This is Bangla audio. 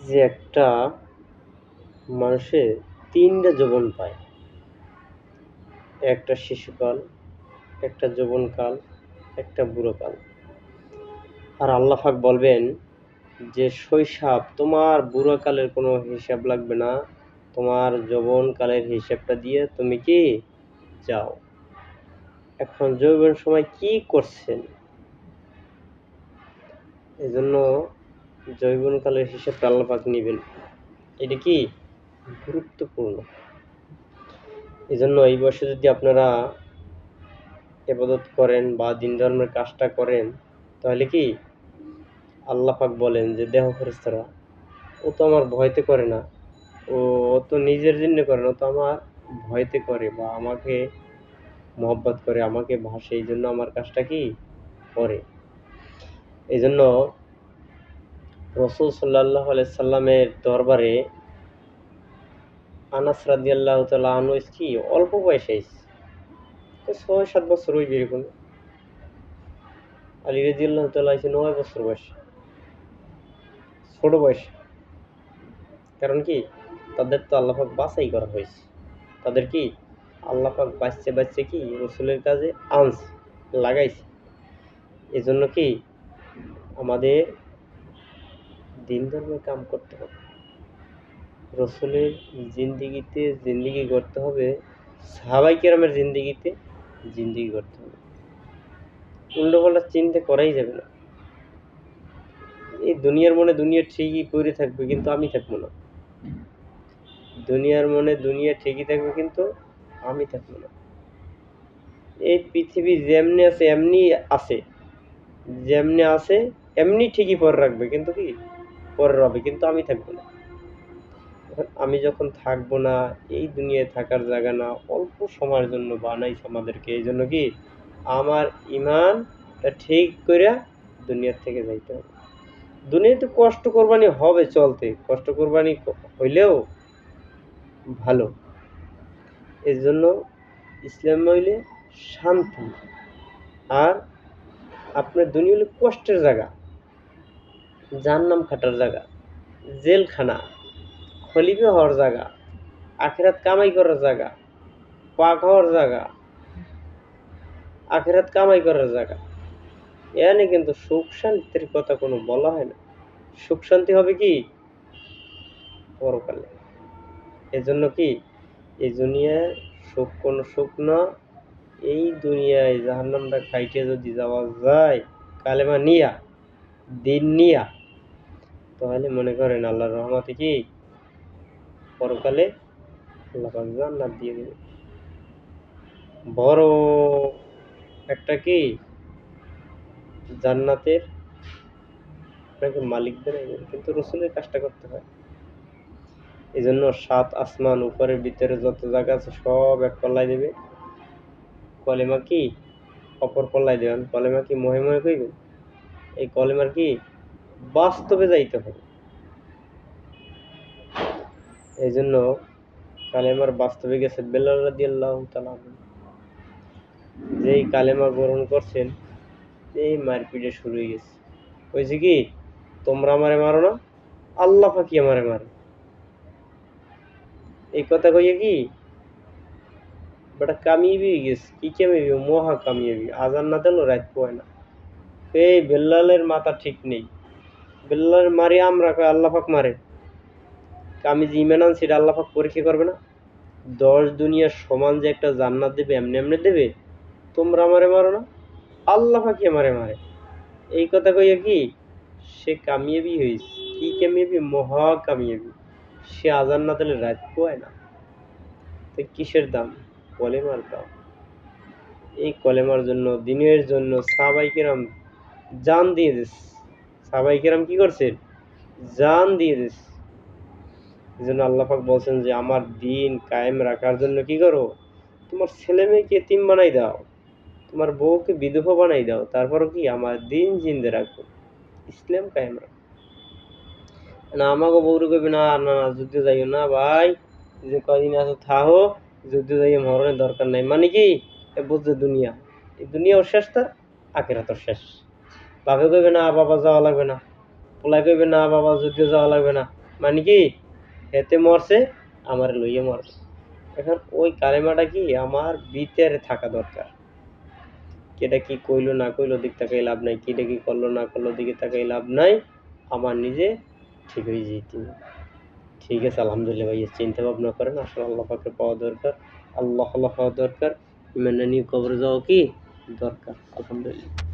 যে একটা মানুষের ৩টা যৌবন পায়। একটা শিশুকাল, একটা যৌবনকাল, একটা বুড়োকাল। আর আল্লাহ পাক বলবেন যে শৈশব তোমার বুড়োকালের কোনো হিসাব লাগবে না, তোমার যৌবনকালের হিসাবটা দিয়ে তুমি কি যাও। এখন যৌবন সময় কি করছেন, এজন্য যৌবনকালের হিসাবটা আল্লাহ পাক নিবেন। এটা কি গুরুত্বপূর্ণ। এজন্য এই বয়সে যদি আপনারা ইবাদত করেন বা দিন ধর্মের কাজটা করেন, তাহলে কি আল্লাহ পাক বলেন যে দেখো ফেরেশতারা, ও তো আমার ভয়তে করে না, ও তো নিজের জন্য করে না, ও তো আমার ভয়তে করে বা আমাকে মহব্বত করে, আমাকে ভাসে, এই জন্য আমার কাজটা কি করে। এই জন্য রসুল সাল্লাল্লাহু আলাইহি সাল্লামের দরবারে আনাস রাদিয়াল্লাহু তাআলা আনহু কি অল্প বয়সে তো ৬-৭ বছর হইবে এরকম। আলী রাদিয়াল্লাহু তাআলা ৯ বছর বয়স, ছোট বয়স। কারণ কি তাদের তো আল্লাহ পাক বাছাই করা হয়েছে, তাদের কি আল্লাহ পাক বাচ্চা কি রসুলের কাজে আনছে, লাগাইছে। এজন্য কি আমাদের দিন ধর্মের কাম করতে হবে, রসুলের জিন্দিগি করতে হবে, সাহাবায়ে কেরামের জিন্দিগি করতে হবে। উল্টোপাল্টা চিন্তা করাই যাবে না। এই দুনিয়ার মনে দুনিয়া ঠিকই পড়ে থাকবে, কিন্তু আমি থাকবো না। দুনিয়ার মনে দুনিয়া ঠিকই থাকবে, কিন্তু আমি থাকবো না। এই পৃথিবী যেমনি আছে এমনি আছে, যেমনি আছে এমনি ঠিকই পরে রাখবে, কিন্তু কি পরে রবে, কিন্তু আমি থাকবো না। আমি যখন থাকবো না, এই দুনিয়ায় থাকার জায়গা না, অল্প সময়ের জন্য বানাইছে আমাদেরকে। এই জন্য কি আমার ইমানটা ঠিক করে দুনিয়ার থেকে যাইতে হবে। দুনিয়াতে কষ্ট কোরবানি হবে, চলতে কষ্ট কোরবানি হইলেও ভালো। এর জন্য ইসলাম হইলে শান্তি, আর আপনার দুনিয়া হলে কষ্টের জায়গা, জাহান্নাম খাটার জায়গা, জেলখানা, খলিফা হওয়ার জায়গা, আখিরাত কামাই করার জায়গা, পাক হওয়ার জায়গা, আখিরাত কামাই করার জায়গা। এখানে কিন্তু সুখ শান্তির কথা কোনো বলা হয় না। সুখ শান্তি হবে কি পরকালে। এজন্য কি এই দুনিয়ায় সুখ কোনো সুখ না। এই দুনিয়ায় জাহান্নামটা খাইতে যদি যাওয়া যায় কালেমা নিয়া, দিন নিয়া, তাহলে মনে করেন আল্লাহর রহমতে কি পরকালে আল্লাহ পাক জান্নাত দিয়ে দেবে। বড় একটা কি জান্নাতের আপনাকে মালিক বানাই দেবে, কিন্তু রসুলের কাজটা করতে হয়। এই জন্য ৭ আসমান উপরের ভিতরে যত জায়গা আছে সব এক পাল্লায় দেবে, কলেমা কি অপর পাল্লায় দেবেন। কলেমা কি মহে মহে কইবেন, এই কলেমার কি বাস্তবে যাইতে হবে। এই জন্য কালেমার বাস্তবে গেছে বেলাল রাদিয়াল্লাহু তাআলা, যেই কালেমা গ্রহণ করছেন এই মারপিটে শুরু হয়ে গেছে। হয়েছে কি তোমরা আমারে মারো না, আল্লাহ পাকি আমারে মারে। এই কথা কইয়া কি বেটা কামিয়ে গেছে, কি কামিয়ে মহা কামিয়ে, আজান না দিল রাত পোয় না। এই বেল্লালের মাথা ঠিক নেই, বেল্লালের মারি আমরা, কয় আল্লাহ পাক মারে। আমি যে ইমান আনছি এটা আল্লাহ পাক পরীক্ষা করবে না? 10 দুনিয়ার সমান যে একটা জান্নাত দেবে এমনি এমনি দেবে? তোমরা আমারে মারো না, আল্লাহ পাকি আমারে মারে। এই কথা কইয়া কি সে কামিয়াবি হয়েছে। কি কামিয়াবি? মহা কামিয়াবি। সে আজান না দিলে রাত পোয় না। তো কিসের দাম? কলেমার দাম। এই কলেমার জন্য, দিনের জন্য সাহাবায়ে কেরাম জান দিয়ে দিচ্ছে। সাহাবায়ে কেরাম কি করছে? জান দিয়ে দিচ্ছে। এই জন্য আল্লাহ পাক বলছেন যে আমার দিন কায়েম রাখার জন্য কি করো, তোমার ছেলে মেয়েকে এতিম বানাই দাও, তোমার বউকে বিধবা বানাই দাও, তারপরও কি আমার দিন জিন্দে রাখো, ইসলাম কায়েম রাখো। না আমাকে বউরে কইবে না না না যুদ্ধে যাইও না ভাই, যে কয়দিন আছো থাহো, যুদ্ধে যাইয়ে মরণের দরকার নাই। মানে কি বুঝছে দুনিয়া, এই দুনিয়াও শেষ, তার আখিরাতও শেষ। বাপে কইবে না বাবা যাওয়া লাগবে না, পোলায় কইবে না বাবা যুদ্ধে যাওয়া লাগবে না, মানে কি হেতে মরছে আমার লইয়া মরবে। এখন ওই কালেমাটা কি আমার ভিতরে থাকা দরকার। কেটা কি কইলো না কইলো দিক তাকাই লাভ নাই, কেটা কি করলো না করলো দিকে তাকাই লাভ নাই, আমার নিজে ঠিক হয়ে যেতে হবে। ঠিক আছে, আলহামদুলিল্লাহ ভাইয়া, চিন্তা ভাবনা করেন, আসলে আল্লাহ পাকে পাওয়া দরকার, আল্লাহ আল্লাহ পাওয়া দরকার, ইমান নিয়ে কবরে যাওয়া কি দরকার। আলহামদুলিল্লাহ।